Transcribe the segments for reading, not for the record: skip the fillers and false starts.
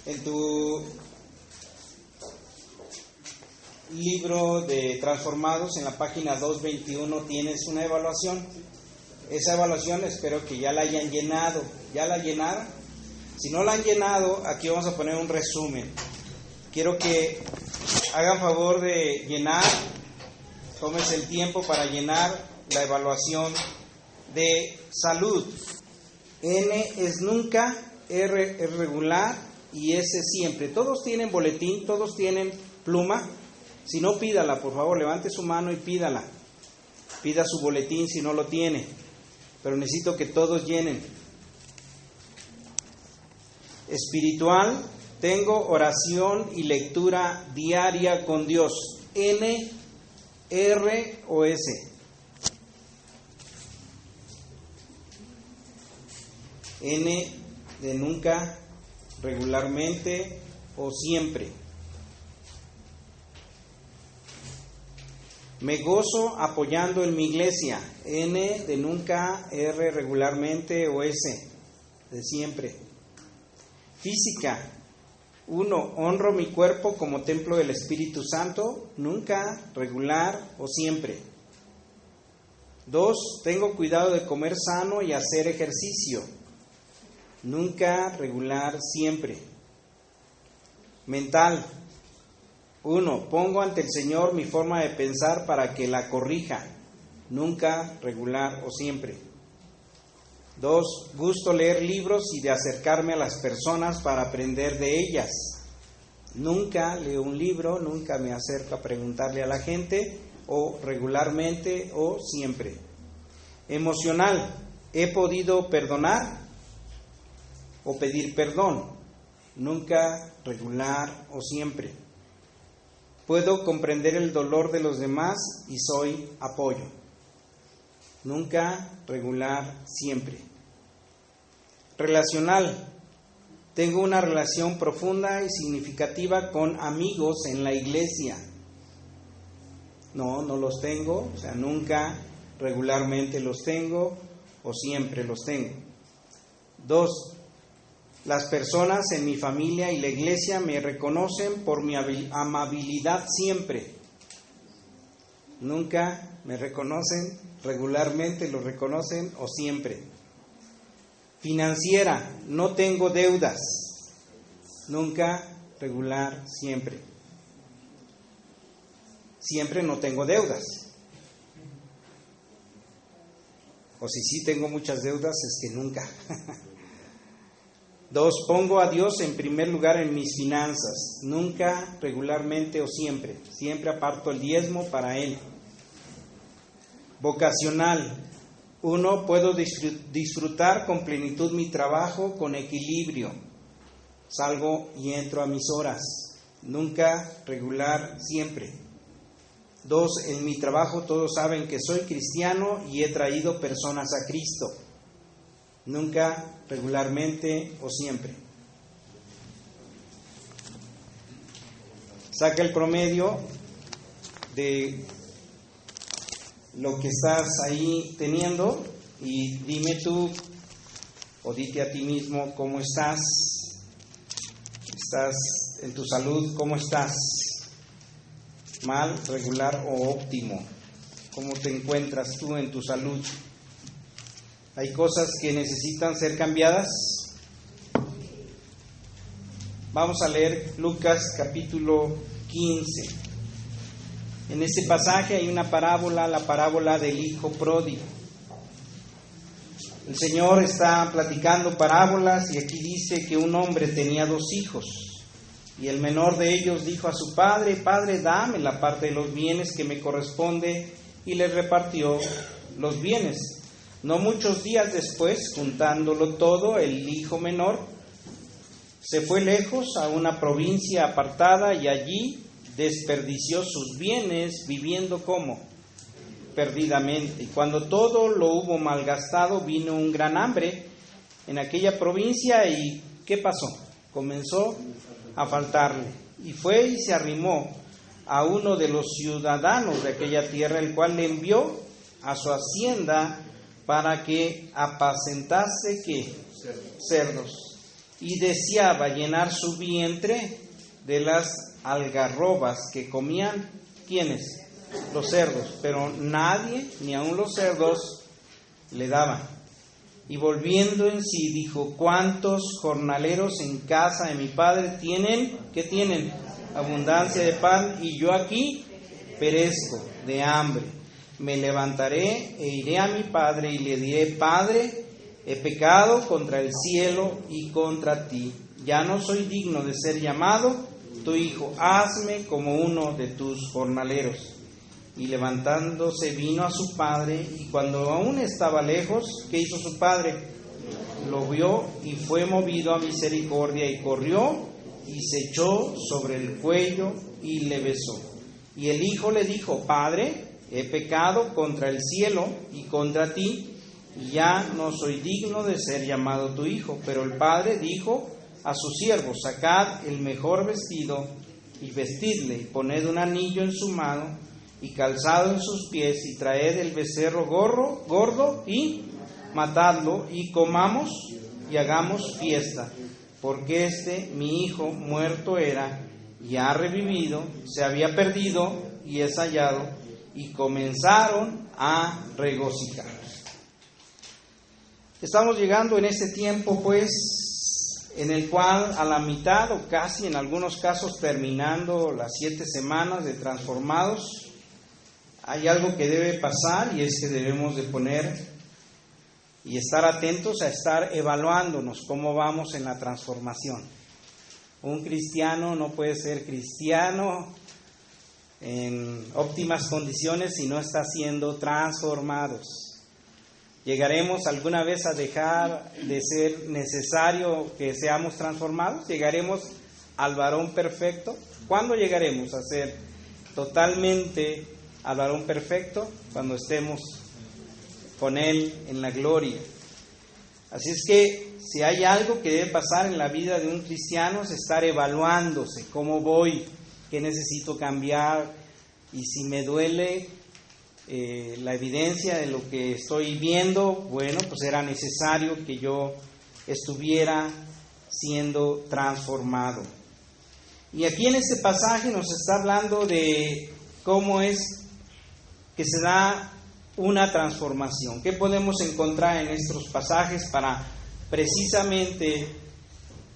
En tu libro de Transformados, en la página 221, tienes una evaluación. Esa evaluación espero que ya la hayan llenado. ¿Ya la llenaron? Si no la han llenado, aquí vamos a poner un resumen. Quiero que hagan favor de llenar, tómense el tiempo para llenar la evaluación de salud. N es nunca, R es regular y S siempre. Todos tienen boletín, todos tienen pluma. Si no, pídala, por favor, levante su mano y pídala. Pida su boletín si no lo tiene. Pero necesito que todos llenen. Espiritual, tengo oración y lectura diaria con Dios. N, R o S. N de nunca, regularmente o siempre. Me gozo apoyando en mi iglesia. N de nunca, R regularmente o S de siempre. Física. 1. Honro mi cuerpo como templo del Espíritu Santo. Nunca, regular o siempre. 2. Tengo cuidado de comer sano y hacer ejercicio. Nunca, regular, siempre. Mental. 1. Pongo ante el Señor mi forma de pensar para que la corrija. Nunca, regular o siempre. 2. Gusto leer libros y de acercarme a las personas para aprender de ellas. Nunca leo un libro, nunca me acerco a preguntarle a la gente, o regularmente o siempre. Emocional. He podido perdonar o pedir perdón. Nunca, regular o siempre. Puedo comprender el dolor de los demás y soy apoyo. Nunca, regular, siempre. Relacional. Tengo una relación profunda y significativa con amigos en la iglesia. No los tengo, o sea, nunca, regularmente los tengo o siempre los tengo. 2. Las personas en mi familia y la iglesia me reconocen por mi amabilidad siempre. Nunca me reconocen, regularmente lo reconocen o siempre. Financiera, no tengo deudas. Nunca, regular, siempre. Siempre no tengo deudas. O si sí tengo muchas deudas, es que nunca. 2. Pongo a Dios en primer lugar en mis finanzas. Nunca, regularmente o siempre. Siempre aparto el diezmo para Él. Vocacional. 1. Puedo disfrutar con plenitud mi trabajo con equilibrio. Salgo y entro a mis horas. Nunca, regular, siempre. 2. En mi trabajo todos saben que soy cristiano y he traído personas a Cristo. Nunca, regularmente o siempre. Saca el promedio de lo que estás ahí teniendo y dime tú o dite a ti mismo cómo estás. ¿Estás en tu salud? ¿Cómo estás? ¿Mal, regular o óptimo? ¿Cómo te encuentras tú en tu salud? ¿Hay cosas que necesitan ser cambiadas? Vamos a leer Lucas capítulo 15. En ese pasaje hay una parábola, la parábola del hijo pródigo. El Señor está platicando parábolas y aquí dice que un hombre tenía 2 hijos. Y el menor de ellos dijo a su padre: Padre, dame la parte de los bienes que me corresponde, y le repartió los bienes. No muchos días después, juntándolo todo, el hijo menor se fue lejos a una provincia apartada y allí desperdició sus bienes viviendo como perdidamente. Y cuando todo lo hubo malgastado, vino un gran hambre en aquella provincia y ¿qué pasó? Comenzó a faltarle. Y fue y se arrimó a uno de los ciudadanos de aquella tierra, el cual le envió a su hacienda para que apacentase ¿qué? Cerdos. y deseaba llenar su vientre de las algarrobas que comían, ¿quiénes? Los cerdos, pero nadie, ni aun los cerdos, le daban. Y volviendo en sí, dijo: ¿cuántos jornaleros en casa de mi padre tienen? ¿Qué tienen? Abundancia de pan, y yo aquí perezco de hambre. Me levantaré e iré a mi padre y le diré: Padre, he pecado contra el cielo y contra ti. Ya no soy digno de ser llamado tu hijo. Hazme como uno de tus jornaleros. Y levantándose vino a su padre, y cuando aún estaba lejos, ¿qué hizo su padre? Lo vio y fue movido a misericordia, y corrió y se echó sobre el cuello y le besó. Y el hijo le dijo: Padre, he pecado contra el cielo y contra ti, y ya no soy digno de ser llamado tu hijo. Pero el padre dijo a sus siervos: sacad el mejor vestido y vestidle, y poned un anillo en su mano y calzado en sus pies, y traed el becerro gordo y matadlo, y comamos y hagamos fiesta, porque mi hijo muerto era y ha revivido, se había perdido y es hallado. Y comenzaron a regocijar. Estamos llegando en este tiempo, pues, en el cual a la mitad o casi en algunos casos terminando las 7 semanas de Transformados, hay algo que debe pasar, y es que debemos de poner y estar atentos a estar evaluándonos cómo vamos en la transformación. Un cristiano no puede ser cristiano en óptimas condiciones si no está siendo transformados. ¿Llegaremos alguna vez a dejar de ser necesario que seamos transformados? ¿Llegaremos al varón perfecto? ¿Cuándo llegaremos a ser totalmente al varón perfecto? Cuando estemos con Él en la gloria. Así es que si hay algo que debe pasar en la vida de un cristiano es estar evaluándose. ¿Cómo voy? ¿Qué necesito cambiar? Y si me duele la evidencia de lo que estoy viendo, bueno, pues era necesario que yo estuviera siendo transformado. Y aquí en este pasaje nos está hablando de cómo es que se da una transformación. ¿Qué podemos encontrar en estos pasajes para precisamente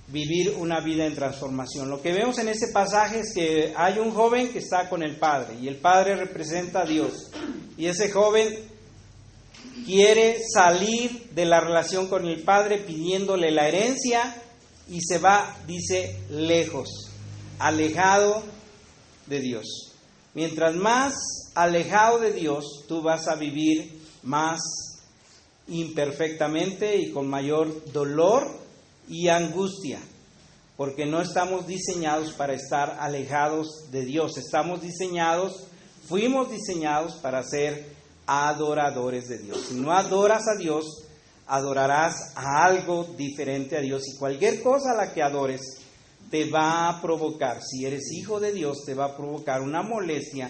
vivir una vida en transformación? Lo que vemos en este pasaje es que hay un joven que está con el padre, y el padre representa a Dios, y ese joven quiere salir de la relación con el padre pidiéndole la herencia, y se va, dice, lejos, alejado de Dios. Mientras más alejado de Dios, tú vas a vivir más imperfectamente y con mayor dolor y angustia, porque no estamos diseñados para estar alejados de Dios. Fuimos diseñados para ser adoradores de Dios. Si no adoras a Dios, adorarás a algo diferente a Dios, y cualquier cosa a la que adores te va a provocar, si eres hijo de Dios, te va a provocar una molestia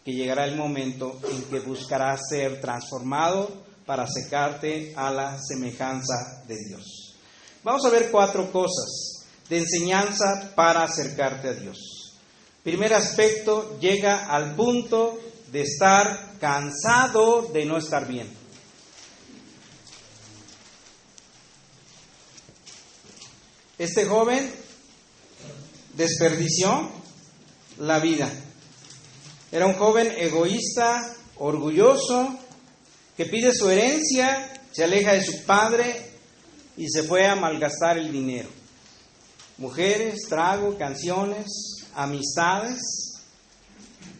que llegará el momento en que buscarás ser transformado para acercarte a la semejanza de Dios. Vamos a ver 4 cosas de enseñanza para acercarte a Dios. Primer aspecto, llega al punto de estar cansado de no estar bien. Este joven desperdició la vida. Era un joven egoísta, orgulloso, que pide su herencia, se aleja de su padre y se fue a malgastar el dinero. Mujeres, trago, canciones, amistades,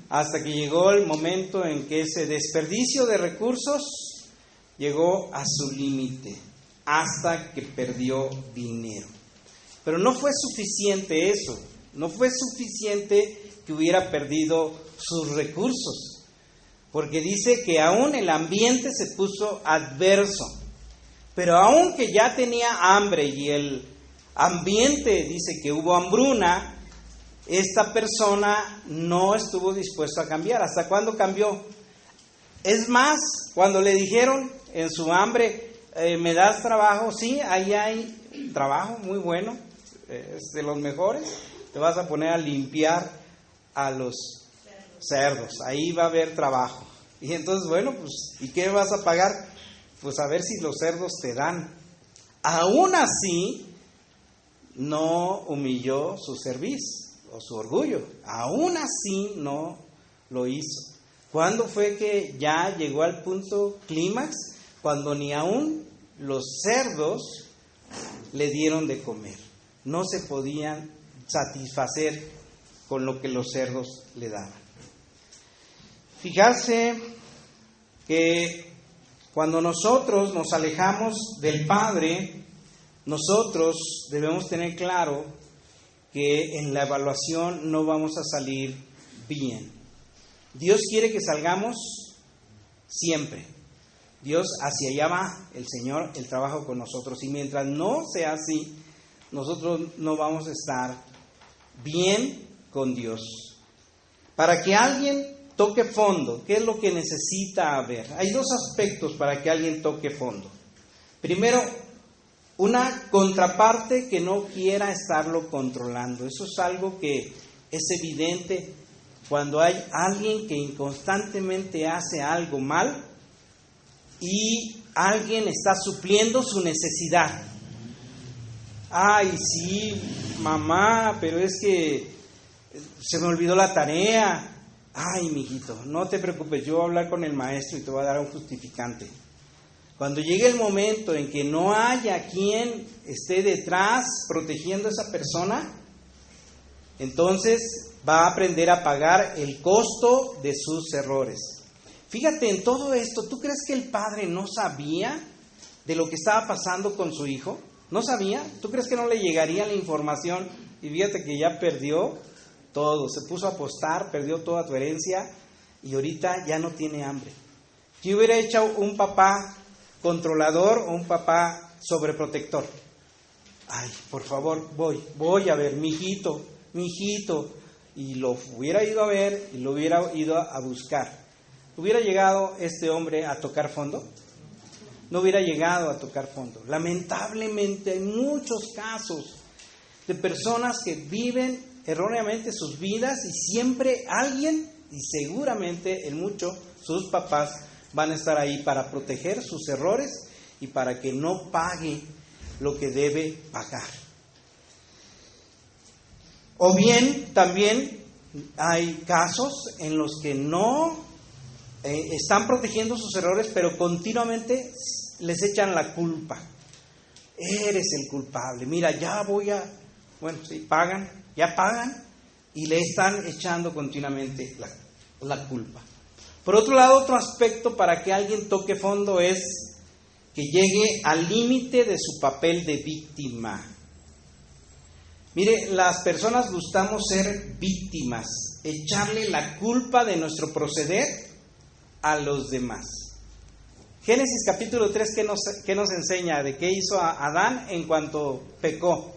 hasta que llegó el momento en que ese desperdicio de recursos llegó a su límite, hasta que perdió dinero. Pero no fue suficiente eso, no fue suficiente que hubiera perdido sus recursos, porque dice que aún el ambiente se puso adverso. Pero aun que ya tenía hambre y el ambiente dice que hubo hambruna, esta persona no estuvo dispuesto a cambiar. ¿Hasta cuándo cambió? Es más, cuando le dijeron en su hambre, ¿me das trabajo? Sí, ahí hay trabajo muy bueno, es de los mejores. Te vas a poner a limpiar a los cerdos, ahí va a haber trabajo. Y entonces, bueno, pues, ¿y qué vas a pagar? Pues a ver si los cerdos te dan. Aún así, no humilló su cerviz o su orgullo. Aún así, no lo hizo. ¿Cuándo fue que ya llegó al punto clímax? Cuando ni aún los cerdos le dieron de comer. No se podían satisfacer con lo que los cerdos le daban. Fijarse que cuando nosotros nos alejamos del Padre, nosotros debemos tener claro que en la evaluación no vamos a salir bien. Dios quiere que salgamos siempre. Dios, hacia allá va el Señor, el trabajo con nosotros. Y mientras no sea así, nosotros no vamos a estar bien con Dios. Para que alguien toque fondo, ¿qué es lo que necesita haber? Hay dos aspectos para que alguien toque fondo. Primero, una contraparte que no quiera estarlo controlando. Eso es algo que es evidente cuando hay alguien que inconstantemente hace algo mal y alguien está supliendo su necesidad. Ay, sí, mamá, pero es que se me olvidó la tarea. Ay, mijito, no te preocupes, yo voy a hablar con el maestro y te voy a dar un justificante. Cuando llegue el momento en que no haya quien esté detrás protegiendo a esa persona, entonces va a aprender a pagar el costo de sus errores. Fíjate en todo esto, ¿tú crees que el padre no sabía de lo que estaba pasando con su hijo? ¿No sabía? ¿Tú crees que no le llegaría la información? Y fíjate que ya perdió todo, se puso a apostar, perdió toda tu herencia y ahorita ya no tiene hambre. ¿Qué hubiera hecho un papá controlador o un papá sobreprotector? Ay, por favor, voy a ver, mijito, y lo hubiera ido a ver y lo hubiera ido a buscar. ¿Hubiera llegado este hombre a tocar fondo? No hubiera llegado a tocar fondo. Lamentablemente hay muchos casos de personas que viven erróneamente sus vidas y siempre alguien, y seguramente en mucho, sus papás van a estar ahí para proteger sus errores y para que no pague lo que debe pagar. O bien también hay casos en los que no están protegiendo sus errores, pero continuamente les echan la culpa. Eres el culpable. Mira, bueno, sí, ya pagan y le están echando continuamente la culpa. Por otro lado, otro aspecto para que alguien toque fondo es que llegue al límite de su papel de víctima. Mire, las personas gustamos ser víctimas, echarle la culpa de nuestro proceder a los demás. Génesis capítulo 3, ¿qué nos enseña? De qué hizo Adán en cuanto pecó.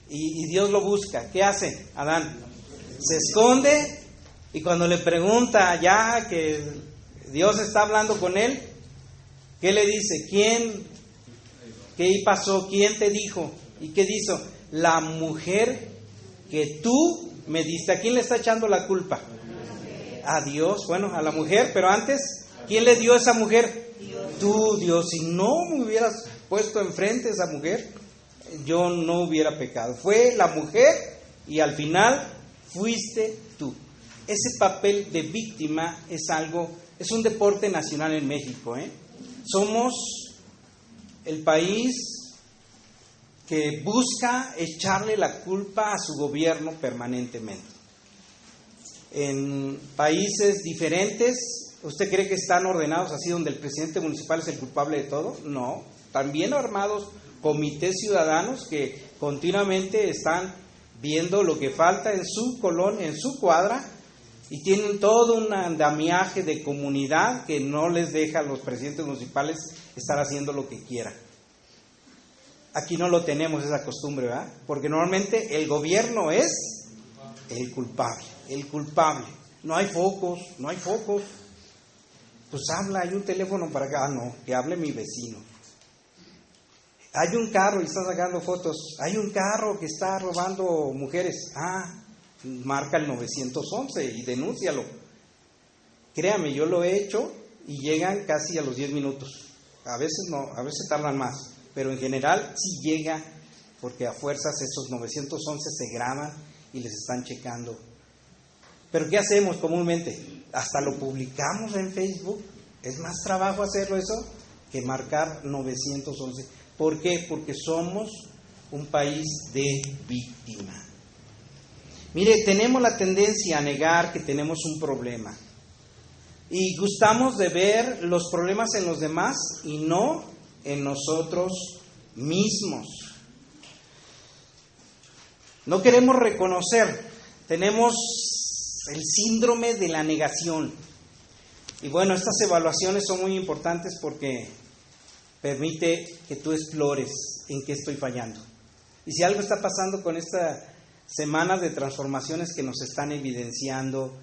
Y Dios lo busca. ¿Qué hace Adán? Se esconde y cuando le pregunta ya que Dios está hablando con él, ¿qué le dice? ¿Qué pasó? ¿Quién te dijo? ¿Y qué hizo? La mujer que tú me diste. ¿A quién le está echando la culpa? A Dios. Bueno, a la mujer, pero antes, ¿quién le dio a esa mujer? Tú, Dios. Si no me hubieras puesto enfrente a esa mujer, yo no hubiera pecado. Fue la mujer y al final fuiste tú. Ese papel de víctima es un deporte nacional en México, Somos el país que busca echarle la culpa a su gobierno permanentemente. En países diferentes, ¿usted cree que están ordenados así donde el presidente municipal es el culpable de todo? No, también armados comités ciudadanos que continuamente están viendo lo que falta en su colonia, en su cuadra, y tienen todo un andamiaje de comunidad que no les deja a los presidentes municipales estar haciendo lo que quieran. Aquí no lo tenemos esa costumbre, ¿verdad? Porque normalmente el gobierno es el culpable. No hay focos. Pues habla, hay un teléfono para acá. No, que hable mi vecino. Hay un carro y está sacando fotos. Hay un carro que está robando mujeres. Marca el 911 y denúncialo. Créame, yo lo he hecho y llegan casi a los 10 minutos. A veces no, a veces tardan más. Pero en general sí llega, porque a fuerzas esos 911 se graban y les están checando. Pero ¿qué hacemos comúnmente? Hasta lo publicamos en Facebook. Es más trabajo hacerlo eso que marcar 911. ¿Por qué? Porque somos un país de víctima. Mire, tenemos la tendencia a negar que tenemos un problema. Y gustamos de ver los problemas en los demás y no en nosotros mismos. No queremos reconocer. Tenemos el síndrome de la negación. Y bueno, estas evaluaciones son muy importantes porque permite que tú explores en qué estoy fallando. Y si algo está pasando con esta semana de transformaciones que nos están evidenciando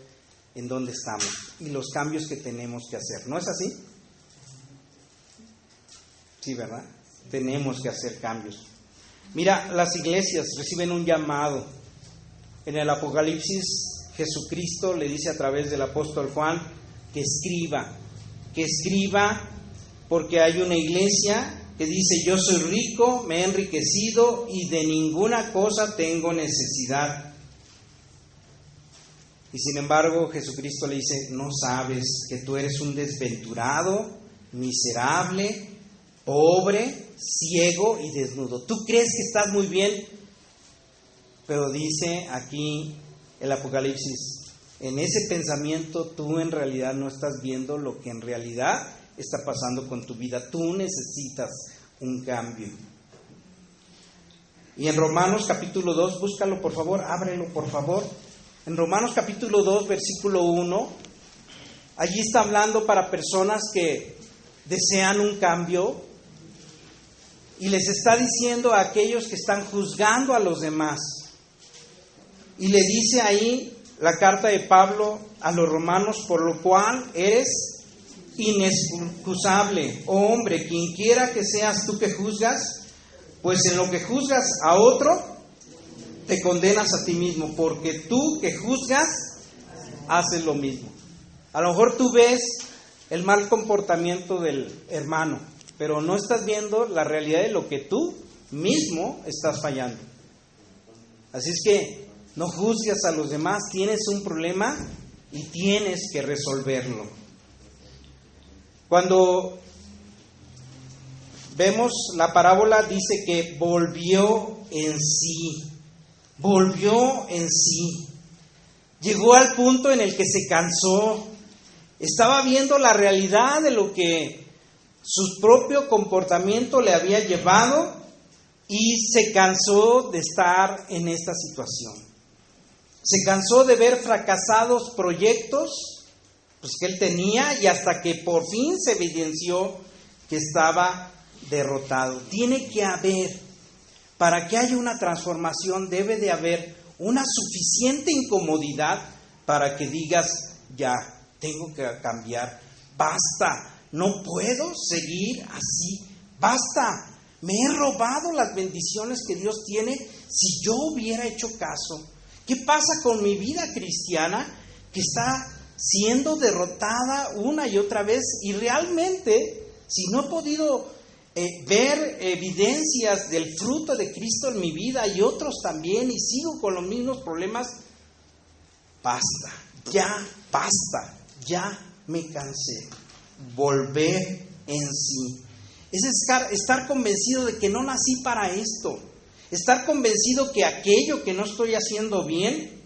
en dónde estamos y los cambios que tenemos que hacer. ¿No es así? Sí, ¿verdad? Tenemos que hacer cambios. Mira, las iglesias reciben un llamado. En el Apocalipsis, Jesucristo le dice a través del apóstol Juan que escriba, porque hay una iglesia que dice: yo soy rico, me he enriquecido y de ninguna cosa tengo necesidad. Y sin embargo Jesucristo le dice: no sabes que tú eres un desventurado, miserable, pobre, ciego y desnudo. Tú crees que estás muy bien, pero dice aquí el Apocalipsis, en ese pensamiento tú en realidad no estás viendo lo que en realidad está pasando con tu vida. Tú necesitas un cambio. Y en Romanos capítulo 2, búscalo por favor, ábrelo por favor. En Romanos capítulo 2, versículo 1, allí está hablando para personas que desean un cambio y les está diciendo a aquellos que están juzgando a los demás. Y le dice ahí la carta de Pablo a los romanos: por lo cual eres inexcusable, oh hombre, quien quiera que seas tú que juzgas, pues en lo que juzgas a otro, te condenas a ti mismo, porque tú que juzgas, haces lo mismo. A lo mejor tú ves el mal comportamiento del hermano, pero no estás viendo la realidad de lo que tú mismo estás fallando. Así es que no juzgues a los demás, tienes un problema y tienes que resolverlo. Cuando vemos la parábola, dice que volvió en sí. Llegó al punto en el que se cansó. Estaba viendo la realidad de lo que su propio comportamiento le había llevado y se cansó de estar en esta situación. Se cansó de ver fracasados proyectos que él tenía, y hasta que por fin se evidenció que estaba derrotado. Tiene que haber, para que haya una transformación, debe de haber una suficiente incomodidad para que digas: ya, tengo que cambiar, basta, no puedo seguir así, basta, me he robado las bendiciones que Dios tiene. Si yo hubiera hecho caso, ¿qué pasa con mi vida cristiana que está siendo derrotada una y otra vez? Y realmente, si no he podido ver evidencias del fruto de Cristo en mi vida y otros también, y sigo con los mismos problemas, basta, ya me cansé. Volver en sí es estar convencido de que no nací para esto, estar convencido que aquello que no estoy haciendo bien,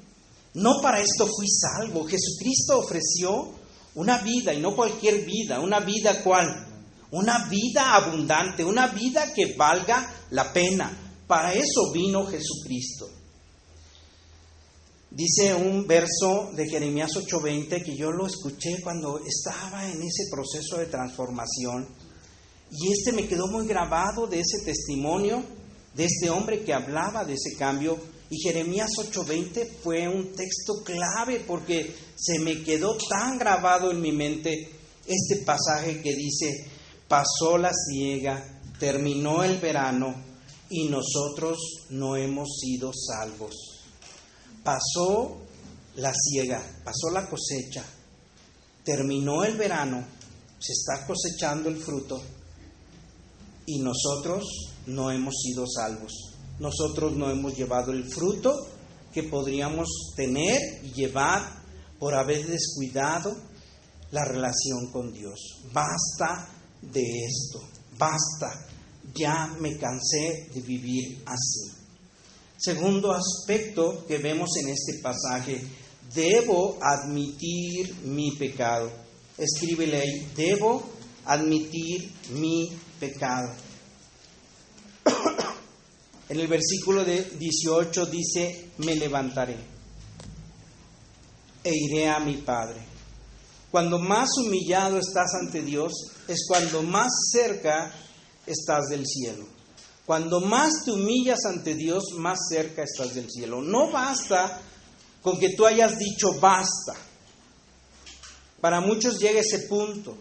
no para esto fui salvo. Jesucristo ofreció una vida, y no cualquier vida. ¿Una vida cuál? Una vida abundante, una vida que valga la pena. Para eso vino Jesucristo. Dice un verso de Jeremías 8:20 que yo lo escuché cuando estaba en ese proceso de transformación, y me quedó muy grabado, de ese testimonio de este hombre que hablaba de ese cambio. Y Jeremías 8:20 fue un texto clave porque se me quedó tan grabado en mi mente este pasaje que dice: pasó la siega, terminó el verano y nosotros no hemos sido salvos. Pasó la siega, pasó la cosecha, terminó el verano, se está cosechando el fruto y nosotros no hemos sido salvos. Nosotros no hemos llevado el fruto que podríamos tener y llevar por haber descuidado la relación con Dios. Basta de esto, basta, ya me cansé de vivir así. Segundo aspecto que vemos en este pasaje, debo admitir mi pecado. Escríbele ahí, debo admitir mi pecado. En el versículo 18 dice, me levantaré e iré a mi Padre. Cuando más humillado estás ante Dios, es cuando más cerca estás del cielo. Cuando más te humillas ante Dios, más cerca estás del cielo. No basta con que tú hayas dicho basta. Para muchos llega ese punto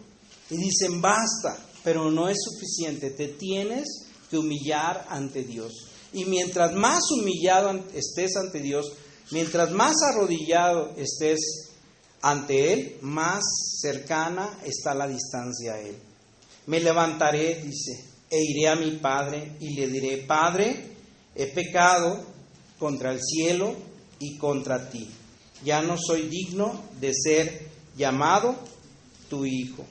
y dicen basta, pero no es suficiente. Te tienes que humillar ante Dios. Y mientras más humillado estés ante Dios, mientras más arrodillado estés ante Él, más cercana está la distancia a Él. Me levantaré, dice, e iré a mi Padre y le diré, Padre, he pecado contra el cielo y contra ti. Ya no soy digno de ser llamado tu hijo.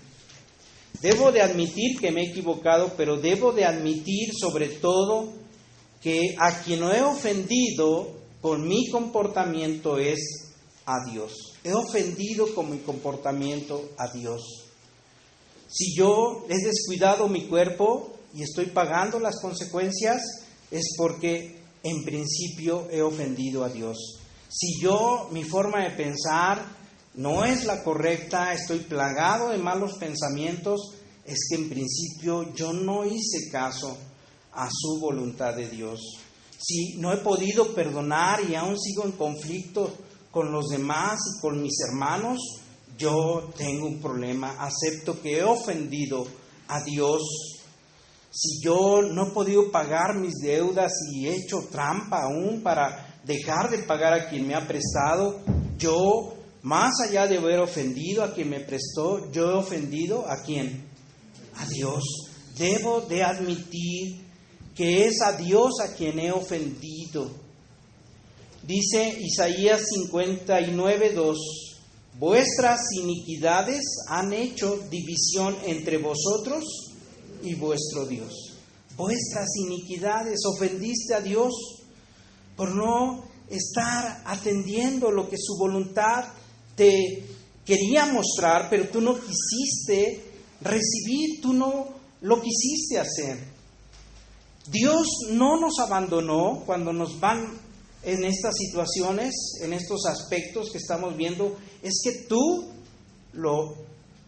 Debo de admitir que me he equivocado, pero debo de admitir sobre todo que a quien no he ofendido con mi comportamiento es a Dios. He ofendido con mi comportamiento a Dios. Si yo he descuidado mi cuerpo y estoy pagando las consecuencias, es porque en principio he ofendido a Dios. Si mi forma de pensar no es la correcta, estoy plagado de malos pensamientos, es que en principio yo no hice caso a su voluntad de Dios. Si no he podido perdonar y aún sigo en conflicto con los demás y con mis hermanos, yo tengo un problema. Acepto que he ofendido a Dios. Si yo no he podido pagar mis deudas y he hecho trampa aún para dejar de pagar a quien me ha prestado, yo, más allá de haber ofendido a quien me prestó, yo he ofendido ¿a quién? A Dios. Debo de admitir que es a Dios a quien he ofendido. Dice Isaías 59:2, vuestras iniquidades han hecho división entre vosotros y vuestro Dios. Vuestras iniquidades, ofendiste a Dios por no estar atendiendo lo que su voluntad te quería mostrar, pero tú no quisiste recibir, tú no lo quisiste hacer. Dios no nos abandonó cuando nos van en estas situaciones, en estos aspectos que estamos viendo. Es que tú lo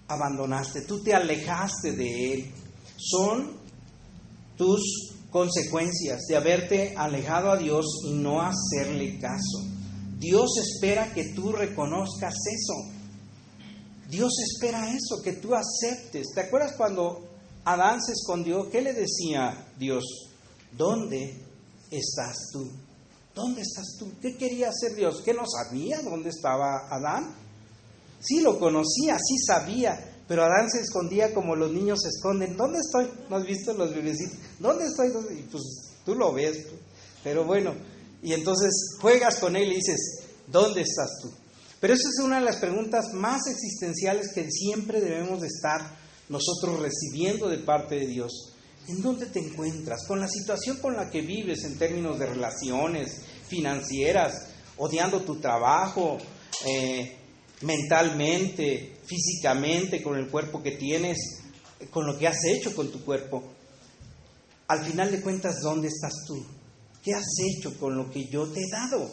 abandonaste, tú te alejaste de Él. Son tus consecuencias de haberte alejado a Dios y no hacerle caso. Dios espera que tú reconozcas eso. Dios espera eso, que tú aceptes. ¿Te acuerdas cuando Adán se escondió? ¿Qué le decía Dios? ¿Dónde estás tú? ¿Dónde estás tú? ¿Qué quería hacer Dios? ¿Qué no sabía dónde estaba Adán? Sí lo conocía, sí sabía, pero Adán se escondía como los niños se esconden. ¿Dónde estoy? ¿No has visto los bebecitos? ¿Dónde estoy? Y pues tú lo ves. Pero bueno, y entonces juegas con él y dices, ¿dónde estás tú? Pero esa es una de las preguntas más existenciales que siempre debemos de estar nosotros recibiendo de parte de Dios. ¿En dónde te encuentras? Con la situación con la que vives en términos de relaciones financieras, odiando tu trabajo, mentalmente, físicamente, con el cuerpo que tienes, con lo que has hecho con tu cuerpo. Al final de cuentas, ¿dónde estás tú? ¿Qué has hecho con lo que yo te he dado?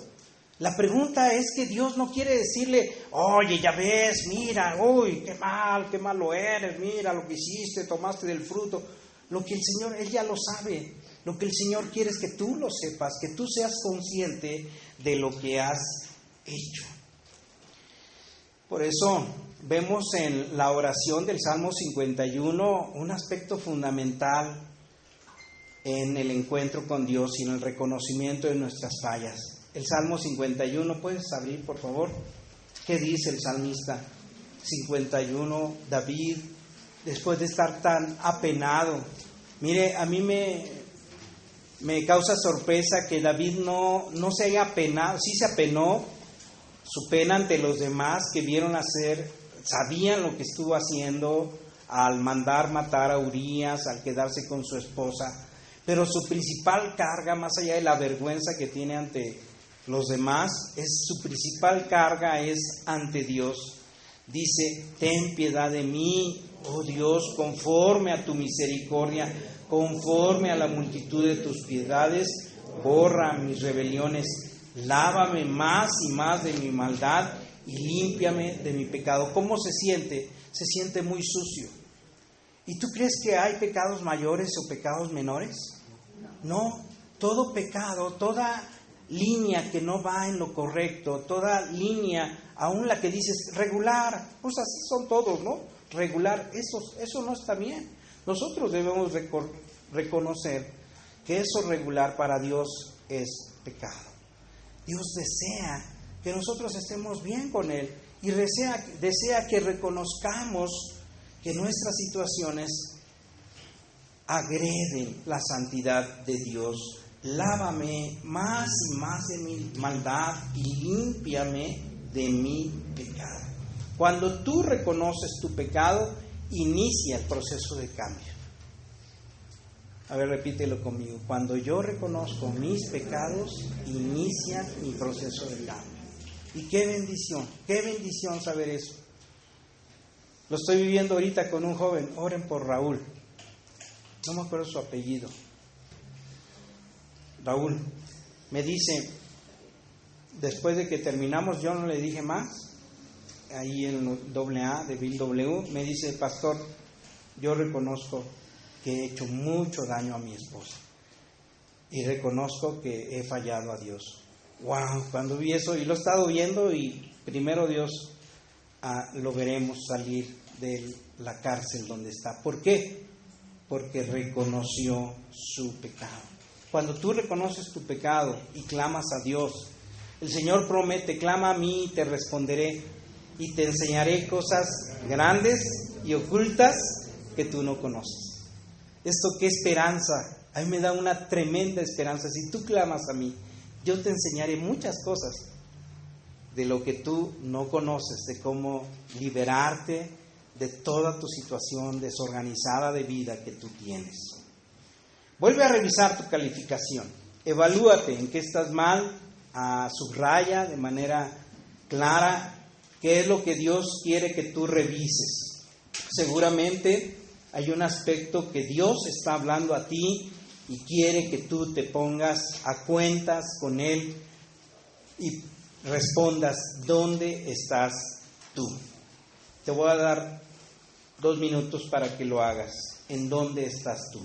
La pregunta es que Dios no quiere decirle, oye, ya ves, mira, uy, qué malo eres, mira lo que hiciste, tomaste del fruto. Lo que el Señor, Él ya lo sabe. Lo que el Señor quiere es que tú lo sepas, que tú seas consciente de lo que has hecho. Por eso vemos en la oración del Salmo 51 un aspecto fundamental. en el encuentro con Dios, sino el reconocimiento de nuestras fallas. El Salmo 51, ¿puedes abrir, por favor? ¿Qué dice el salmista? 51, David, después de estar tan apenado. Mire, a mí me causa sorpresa que David no se haya apenado, sí se apenó, su pena ante los demás que vieron hacer, sabían lo que estuvo haciendo al mandar matar a Urías, al quedarse con su esposa, pero su principal carga, más allá de la vergüenza que tiene ante los demás, su principal carga es ante Dios. Dice: ten piedad de mí, oh Dios, conforme a tu misericordia, conforme a la multitud de tus piedades, borra mis rebeliones, lávame más y más de mi maldad y límpiame de mi pecado. ¿Cómo se siente? Se siente muy sucio. ¿Y tú crees que hay pecados mayores o pecados menores? No, todo pecado, toda línea que no va en lo correcto, toda línea, aún la que dices regular, pues así son todos, ¿no? Regular, eso no está bien. Nosotros debemos reconocer que eso regular para Dios es pecado. Dios desea que nosotros estemos bien con Él y desea que reconozcamos que nuestras situaciones agreden la santidad de Dios. Lávame más y más de mi maldad y límpiame de mi pecado. Cuando tú reconoces tu pecado, inicia el proceso de cambio. A ver, repítelo conmigo. Cuando yo reconozco mis pecados, inicia mi proceso de cambio. Y qué bendición saber eso. Lo estoy viviendo ahorita con un joven. Oren por Raúl. No me acuerdo su apellido. Raúl me dice, después de que terminamos, yo no le dije más, ahí en AA de Bill W, me dice: pastor, yo reconozco que he hecho mucho daño a mi esposa y reconozco que he fallado a Dios. Wow, cuando vi eso, y lo he estado viendo, y primero Dios lo veremos salir de la cárcel donde está. ¿Por qué? Porque reconoció su pecado. Cuando tú reconoces tu pecado y clamas a Dios, el Señor promete: clama a mí y te responderé y te enseñaré cosas grandes y ocultas que tú no conoces. Esto qué esperanza, a mí me da una tremenda esperanza. Si tú clamas a mí, yo te enseñaré muchas cosas de lo que tú no conoces, de cómo liberarte de toda tu situación desorganizada de vida que tú tienes. Vuelve a revisar tu calificación, evalúate en qué estás mal, subraya de manera clara qué es lo que Dios quiere que tú revises. Seguramente hay un aspecto que Dios está hablando a ti y quiere que tú te pongas a cuentas con Él y respondas: ¿dónde estás tú? Te voy a dar 2 minutos para que lo hagas. ¿En dónde estás tú?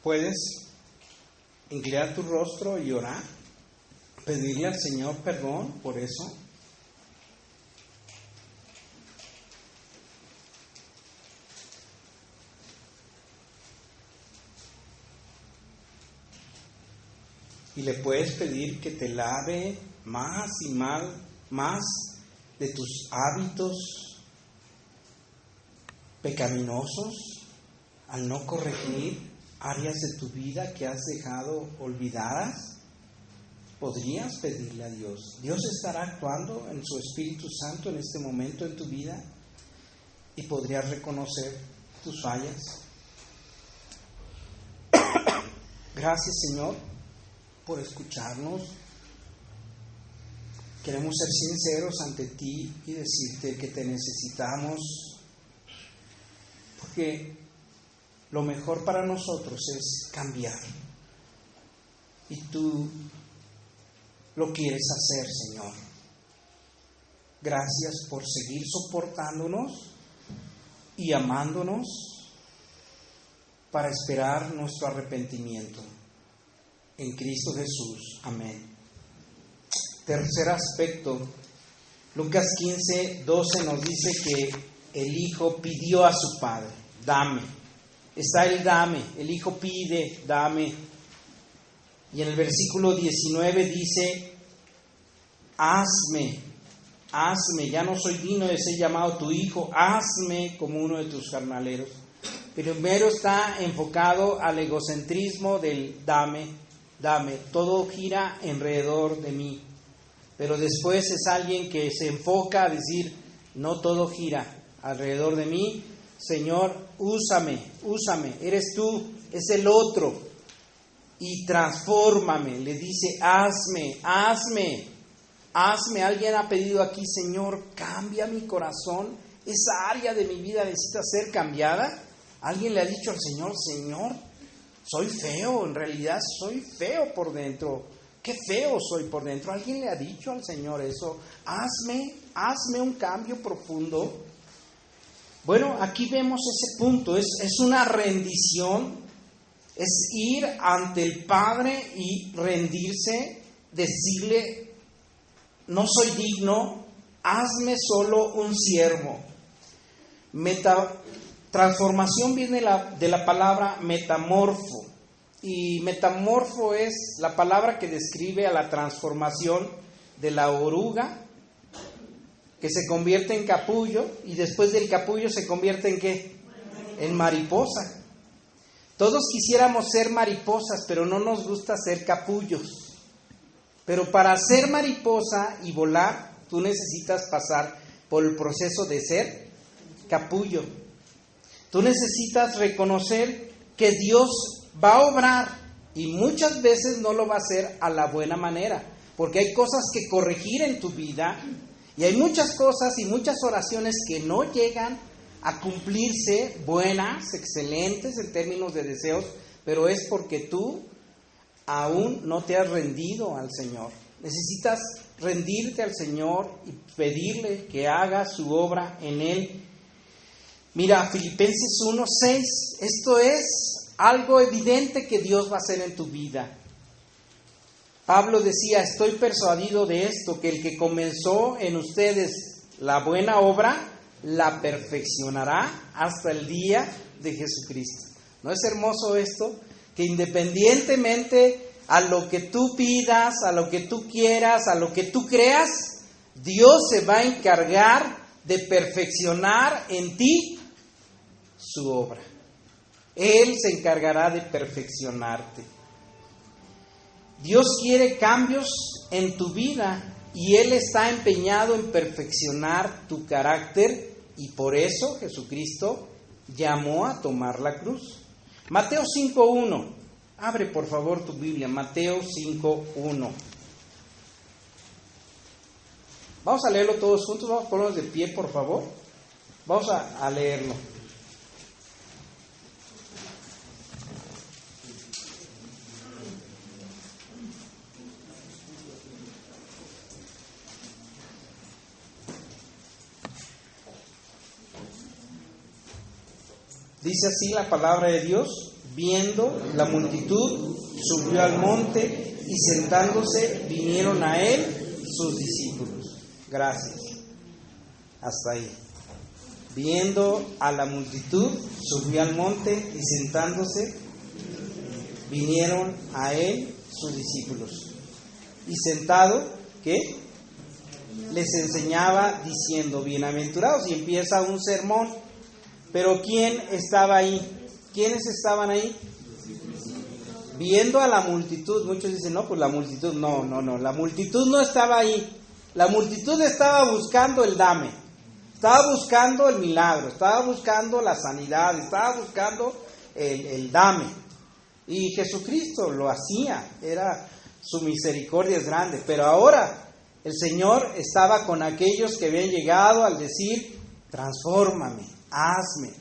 Puedes inclinar tu rostro y orar, pedirle al Señor perdón por eso. Y le puedes pedir que te lave más y más de tus hábitos pecaminosos al no corregir áreas de tu vida que has dejado olvidadas. Podrías pedirle a Dios. Dios estará actuando en su Espíritu Santo en este momento en tu vida y podrías reconocer tus fallas. Gracias, Señor, por escucharnos. Queremos ser sinceros ante ti y decirte que te necesitamos, porque lo mejor para nosotros es cambiar. Y tú lo quieres hacer, Señor. Gracias por seguir soportándonos y amándonos para esperar nuestro arrepentimiento. En Cristo Jesús. Amén. Tercer aspecto. Lucas 15:12 nos dice que el hijo pidió a su padre: dame. Está el dame. El hijo pide: dame. Y en el versículo 19 dice: hazme, ya no soy digno de ser llamado tu hijo, hazme como uno de tus jornaleros. Primero está enfocado al egocentrismo del dame, todo gira alrededor de mí. Pero después es alguien que se enfoca a decir: no todo gira alrededor de mí, Señor, úsame, eres tú, es el otro, y transfórmame. Le dice: hazme. Alguien ha pedido aquí: Señor, cambia mi corazón, esa área de mi vida necesita ser cambiada. Alguien le ha dicho al Señor: Señor, soy feo, en realidad soy feo por dentro, qué feo soy por dentro. ¿Alguien le ha dicho al Señor eso? Hazme un cambio profundo. Bueno, aquí vemos ese punto, es una rendición, es ir ante el Padre y rendirse, decirle: no soy digno, hazme solo un siervo. Transformación viene de la palabra metamorfo, y metamorfo es la palabra que describe a la transformación de la oruga, que se convierte en capullo, y después del capullo se convierte ¿en qué? En mariposa. Todos quisiéramos ser mariposas, pero no nos gusta ser capullos. Pero para ser mariposa y volar, tú necesitas pasar por el proceso de ser capullo. Tú necesitas reconocer que Dios va a obrar, y muchas veces no lo va a hacer a la buena manera, porque hay cosas que corregir en tu vida, y hay muchas cosas y muchas oraciones que no llegan a cumplirse, buenas, excelentes en términos de deseos, pero es porque tú aún no te has rendido al Señor. Necesitas rendirte al Señor y pedirle que haga su obra en Él. Mira, Filipenses 1:6, esto es algo evidente que Dios va a hacer en tu vida. Pablo decía: estoy persuadido de esto, que el que comenzó en ustedes la buena obra, la perfeccionará hasta el día de Jesucristo. ¿No es hermoso esto? Que independientemente a lo que tú pidas, a lo que tú quieras, a lo que tú creas, Dios se va a encargar de perfeccionar en ti su obra. Él se encargará de perfeccionarte. Dios quiere cambios en tu vida y Él está empeñado en perfeccionar tu carácter, y por eso Jesucristo llamó a tomar la cruz. Mateo 5:1. Abre por favor tu Biblia, Mateo 5:1. Vamos a leerlo todos juntos, vamos a ponernos de pie por favor. Vamos a leerlo. Dice así la palabra de Dios: viendo la multitud, subió al monte, y sentándose vinieron a él sus discípulos. Gracias. Hasta ahí. Viendo a la multitud, subió al monte, y sentándose vinieron a él sus discípulos. Y sentado, ¿qué? Les enseñaba diciendo: bienaventurados, y empieza un sermón. Pero ¿quién estaba ahí? ¿Quiénes estaban ahí? Viendo a la multitud. Muchos dicen: no, pues la multitud, no, la multitud no estaba ahí. La multitud estaba buscando el dame, estaba buscando el milagro, estaba buscando la sanidad, estaba buscando el dame. Y Jesucristo lo hacía, su misericordia es grande. Pero ahora el Señor estaba con aquellos que habían llegado al decir: transfórmame, hazme.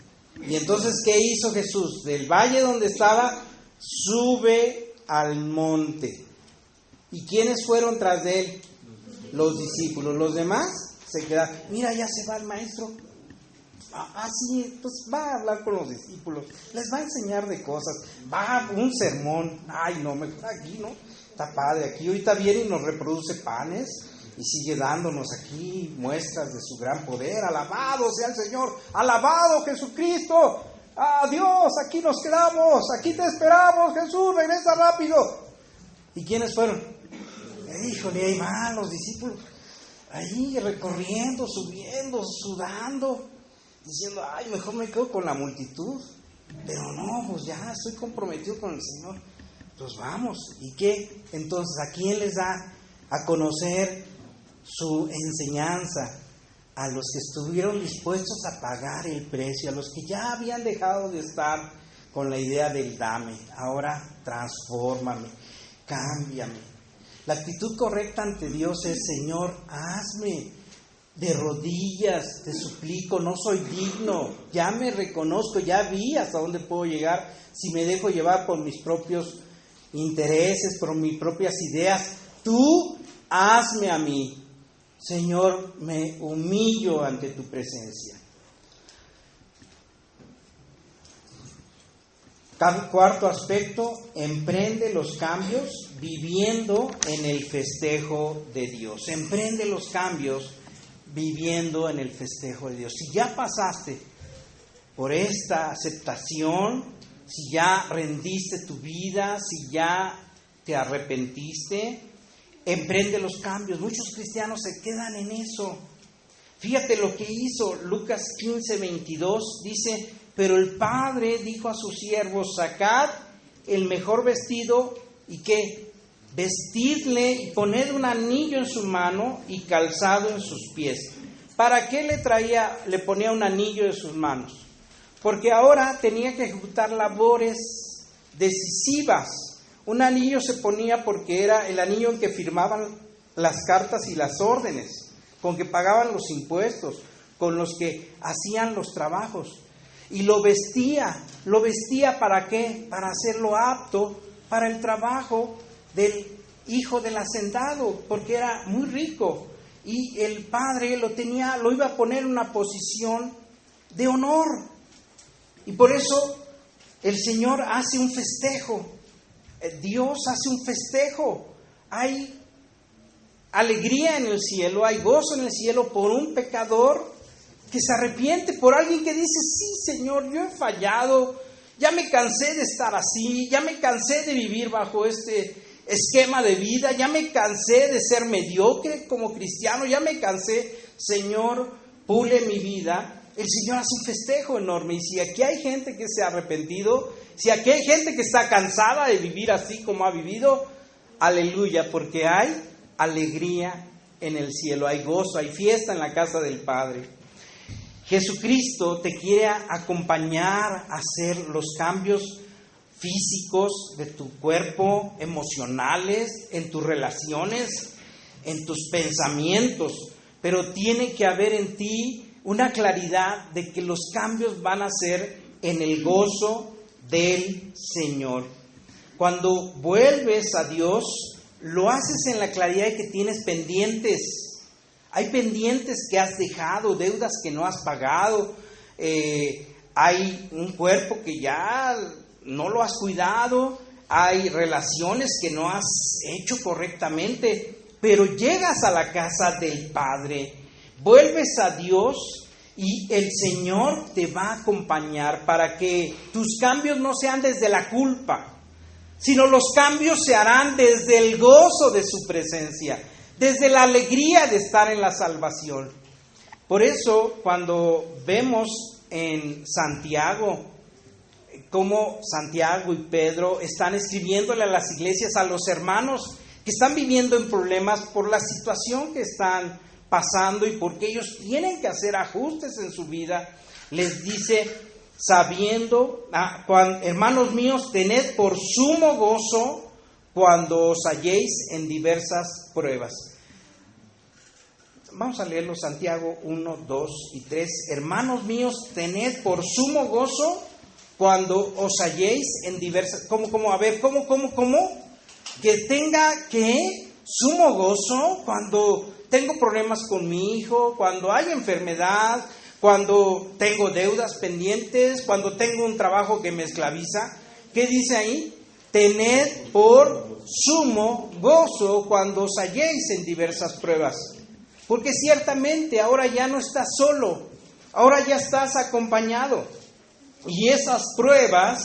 Y entonces, ¿qué hizo Jesús? Del valle donde estaba, sube al monte. ¿Y quiénes fueron tras de él? Los discípulos. Los demás se quedaron. Mira, ya se va el maestro. Sí, pues va a hablar con los discípulos. Les va a enseñar de cosas. Va a un sermón. Ay, no, mejor aquí, ¿no? Está padre aquí. Ahorita viene y nos reproduce panes y sigue dándonos aquí muestras de su gran poder. Alabado sea el Señor. Alabado Jesucristo. Dios, aquí nos quedamos. Aquí te esperamos, Jesús. Regresa rápido. ¿Y quiénes fueron? Híjole, ahí van los discípulos. Ahí recorriendo, subiendo, sudando, diciendo, ay, mejor me quedo con la multitud. Pero no, pues ya estoy comprometido con el Señor. Pues vamos. ¿Y qué? Entonces, ¿a quién les da a conocer su enseñanza? A los que estuvieron dispuestos a pagar el precio, a los que ya habían dejado de estar con la idea del dame. Ahora transfórmame, cámbiame. La actitud correcta ante Dios es, Señor, hazme de rodillas, te suplico, no soy digno, ya me reconozco, ya vi hasta dónde puedo llegar si me dejo llevar por mis propios intereses, por mis propias ideas. Tú hazme a mí. Señor, me humillo ante tu presencia. Cuarto aspecto, emprende los cambios viviendo en el festejo de Dios. Emprende los cambios viviendo en el festejo de Dios. Si ya pasaste por esta aceptación, si ya rendiste tu vida, si ya te arrepentiste, emprende los cambios. Muchos cristianos se quedan en eso. Fíjate lo que hizo Lucas 15:22, dice, pero el padre dijo a sus siervos, sacad el mejor vestido y ¿qué? Vestidle y poned un anillo en su mano y calzado en sus pies. ¿Para qué le ponía un anillo en sus manos? Porque ahora tenía que ejecutar labores decisivas. Un anillo se ponía porque era el anillo en que firmaban las cartas y las órdenes, con que pagaban los impuestos, con los que hacían los trabajos. Y lo vestía ¿para qué? Para hacerlo apto para el trabajo del hijo del hacendado, porque era muy rico. Y el padre lo iba a poner en una posición de honor. Y por eso el Señor hace un festejo. Dios hace un festejo. Hay alegría en el cielo, hay gozo en el cielo por un pecador que se arrepiente, por alguien que dice, sí, Señor, yo he fallado, ya me cansé de estar así, ya me cansé de vivir bajo este esquema de vida, ya me cansé de ser mediocre como cristiano, ya me cansé, Señor, pule mi vida. El Señor hace un festejo enorme. Y si aquí hay gente que se ha arrepentido, si aquí hay gente que está cansada de vivir así como ha vivido, aleluya, porque hay alegría en el cielo, hay gozo, hay fiesta en la casa del Padre. Jesucristo te quiere acompañar a hacer los cambios físicos de tu cuerpo, emocionales, en tus relaciones, en tus pensamientos, pero tiene que haber en ti una claridad de que los cambios van a ser en el gozo del Señor. Cuando vuelves a Dios, lo haces en la claridad de que tienes pendientes. Hay pendientes que has dejado, deudas que no has pagado, hay un cuerpo que ya no lo has cuidado, hay relaciones que no has hecho correctamente, pero llegas a la casa del Padre, vuelves a Dios y el Señor te va a acompañar para que tus cambios no sean desde la culpa, sino los cambios se harán desde el gozo de su presencia, desde la alegría de estar en la salvación. Por eso, cuando vemos en Santiago, cómo Santiago y Pedro están escribiéndole a las iglesias, a los hermanos que están viviendo en problemas por la situación que están pasando y porque ellos tienen que hacer ajustes en su vida, les dice, sabiendo, hermanos míos, tened por sumo gozo cuando os halléis en diversas pruebas. Vamos a leerlo, Santiago 1, 2 y 3. Hermanos míos, tened por sumo gozo cuando os halléis en diversas... ¿Cómo? Que tenga, ¿qué? Sumo gozo cuando tengo problemas con mi hijo, cuando hay enfermedad, cuando tengo deudas pendientes, cuando tengo un trabajo que me esclaviza. ¿Qué dice ahí? Tened por sumo gozo cuando os halléis en diversas pruebas. Porque ciertamente ahora ya no estás solo, ahora ya estás acompañado. Y esas pruebas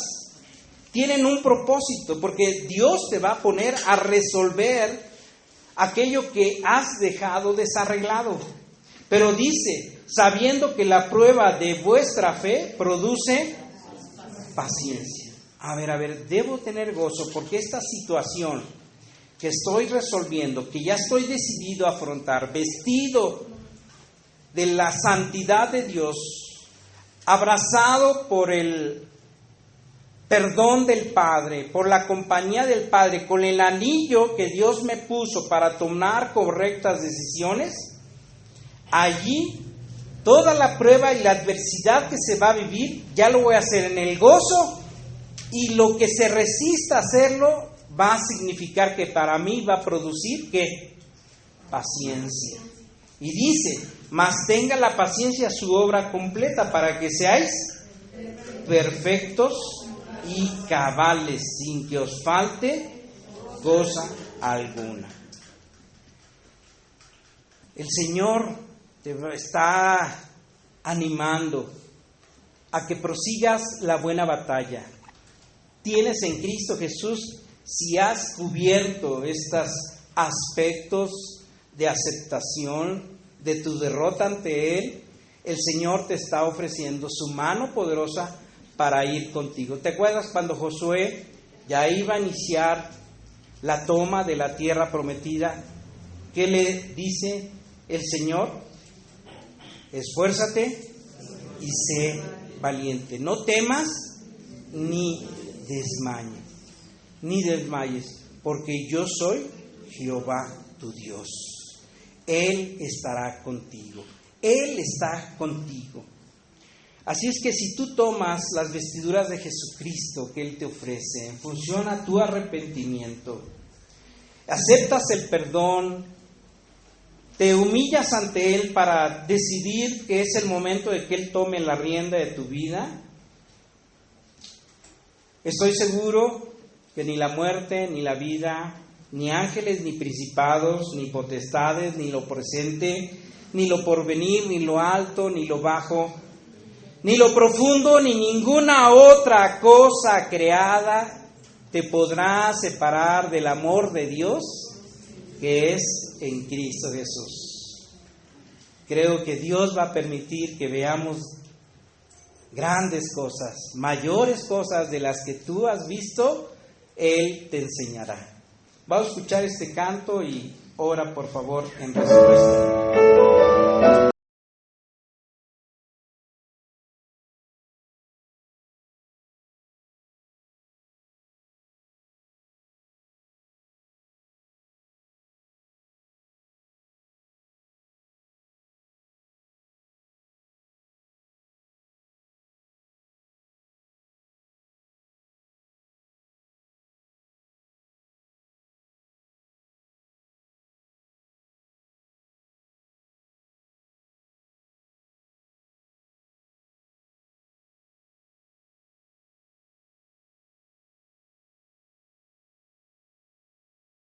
tienen un propósito, porque Dios te va a poner a resolver aquello que has dejado desarreglado. Pero dice, sabiendo que la prueba de vuestra fe produce paciencia. A ver, debo tener gozo porque esta situación que estoy resolviendo, que ya estoy decidido a afrontar, vestido de la santidad de Dios, abrazado por el perdón del Padre, por la compañía del Padre, con el anillo que Dios me puso para tomar correctas decisiones, allí toda la prueba y la adversidad que se va a vivir, ya lo voy a hacer en el gozo, y lo que se resista a hacerlo va a significar que para mí va a producir ¿qué? Paciencia. Y dice, mas tenga la paciencia su obra completa para que seáis perfectos y cabales, sin que os falte cosa alguna. El Señor te está animando a que prosigas la buena batalla. Tienes en Cristo Jesús, si has cubierto estos aspectos de aceptación de tu derrota ante Él, el Señor te está ofreciendo su mano poderosa para ir contigo. ¿Te acuerdas cuando Josué ya iba a iniciar la toma de la tierra prometida? ¿Qué le dice el Señor? Esfuérzate y sé valiente. No temas ni desmayes, porque yo soy Jehová tu Dios. Él estará contigo. Él está contigo. Así es que si tú tomas las vestiduras de Jesucristo que Él te ofrece en función a tu arrepentimiento, aceptas el perdón, te humillas ante Él para decidir que es el momento de que Él tome la rienda de tu vida, estoy seguro que ni la muerte, ni la vida, ni ángeles, ni principados, ni potestades, ni lo presente, ni lo porvenir, ni lo alto, ni lo bajo, ni lo profundo, ni ninguna otra cosa creada te podrá separar del amor de Dios que es en Cristo Jesús. Creo que Dios va a permitir que veamos grandes cosas, mayores cosas de las que tú has visto, Él te enseñará. Vamos a escuchar este canto y ora por favor en respuesta.